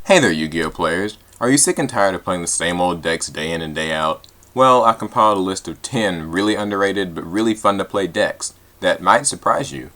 Hey there, Yu-Gi-Oh players. Are you sick and tired of playing the same old decks day in and day out? Well, I compiled a list of 10 really underrated but really fun to play decks that might surprise you.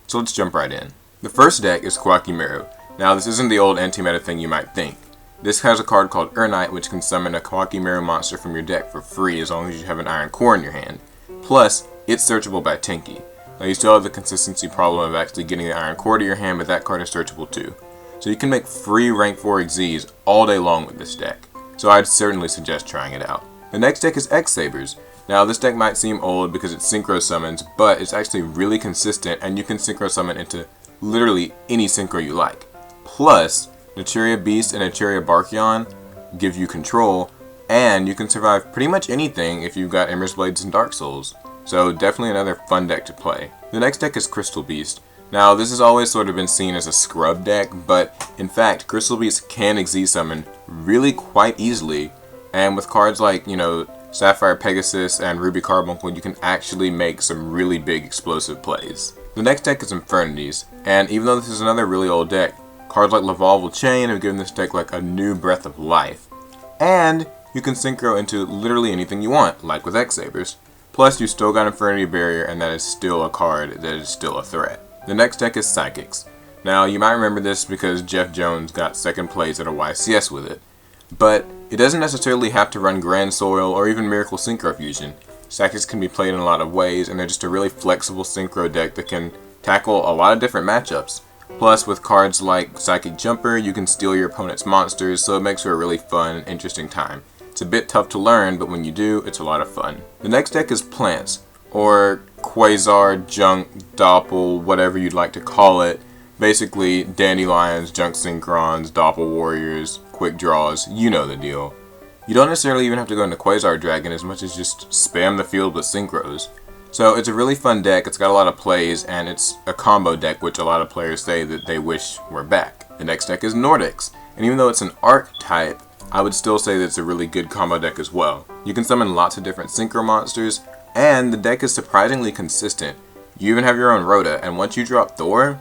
So let's jump right in. The first deck is Koa'ki Meiru. Now this isn't the old anti-meta thing you might think. This has a card called Knight which can summon a Koa'ki Meiru monster from your deck for free as long as you have an iron core in your hand. Plus, it's searchable by Tinky. Now you still have the consistency problem of actually getting the iron core to your hand, but that card is searchable too. So you can make free rank 4 Xyz all day long with this deck. So I'd certainly suggest trying it out. The next deck is X-Sabers. Now this deck might seem old because it synchro summons, but it's actually really consistent and you can synchro summon into literally any synchro you like. Plus, Nordic Beasts and Barkion give you control, and you can survive pretty much anything if you've got Ember's Blades and Dark Souls. So definitely another fun deck to play. The next deck is Crystal Beast. Now this has always sort of been seen as a scrub deck, but in fact Crystal Beast can Xyz summon really quite easily, and with cards like, Sapphire Pegasus and Ruby Carbuncle, you can actually make some really big explosive plays. The next deck is Infernities, and even though this is another really old deck, cards like Lavalval Chain have given this deck like a new breath of life. And you can synchro into literally anything you want, like with X-Sabers. Plus you still got Infinity Barrier, and that is still a card that is still a threat. The next deck is Psychics. Now you might remember this because Jeff Jones got second place at a YCS with it. But it doesn't necessarily have to run Grand Soil or even Miracle Synchro Fusion. Psychics can be played in a lot of ways, and they're just a really flexible synchro deck that can tackle a lot of different matchups. Plus with cards like Psychic Jumper, you can steal your opponent's monsters, so it makes for a really fun and interesting time. It's a bit tough to learn, but when you do, it's a lot of fun. The next deck is Plants, or Quasar, Junk, Doppel, whatever you'd like to call it. Basically, Dandelions, Junk Synchrons, Doppel Warriors, Quick Draws, you know the deal. You don't necessarily even have to go into Quasar Dragon as much as just spam the field with Synchros. So it's a really fun deck, it's got a lot of plays, and it's a combo deck which a lot of players say that they wish were back. The next deck is Nordics, and even though it's an archetype, I would still say that it's a really good combo deck as well. You can summon lots of different Synchro monsters, and the deck is surprisingly consistent. You even have your own Rhoda, and once you drop Thor,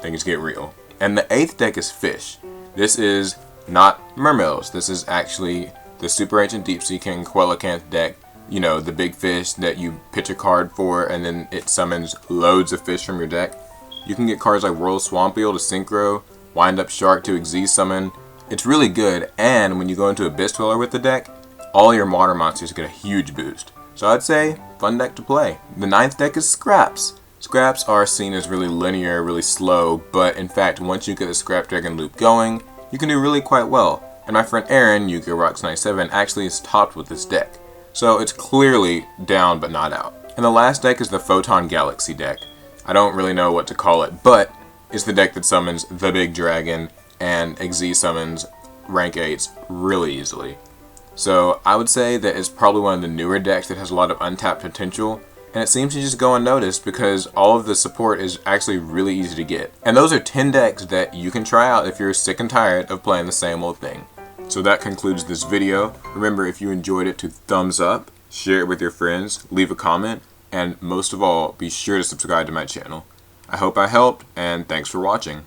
things get real. And the 8th deck is Fish. This is not Mermills, this is actually the Super Ancient Deep Sea King Quellacanth deck. You know, the big fish that you pitch a card for and then it summons loads of fish from your deck. You can get cards like Royal Swampeel to Synchro, Wind Up Shark to Xyz summon. It's really good, and when you go into Abyss Dweller with the deck, all your water monsters get a huge boost. So I'd say, fun deck to play. The 9th deck is Scraps. Scraps are seen as really linear, really slow, but in fact, once you get the Scrap Dragon loop going, you can do really quite well. And my friend Aaron, Yu-Gi-Oh! Rocks 97, actually is topped with this deck. So it's clearly down but not out. And the last deck is the Photon Galaxy deck. I don't really know what to call it, but it's the deck that summons the Big Dragon and Xyz summons rank 8s really easily. So I would say that it's probably one of the newer decks that has a lot of untapped potential, and it seems to just go unnoticed because all of the support is actually really easy to get. And those are 10 decks that you can try out if you're sick and tired of playing the same old thing. So that concludes this video. Remember, if you enjoyed it, to thumbs up, share it with your friends, leave a comment, and most of all, be sure to subscribe to my channel. I hope I helped, and thanks for watching.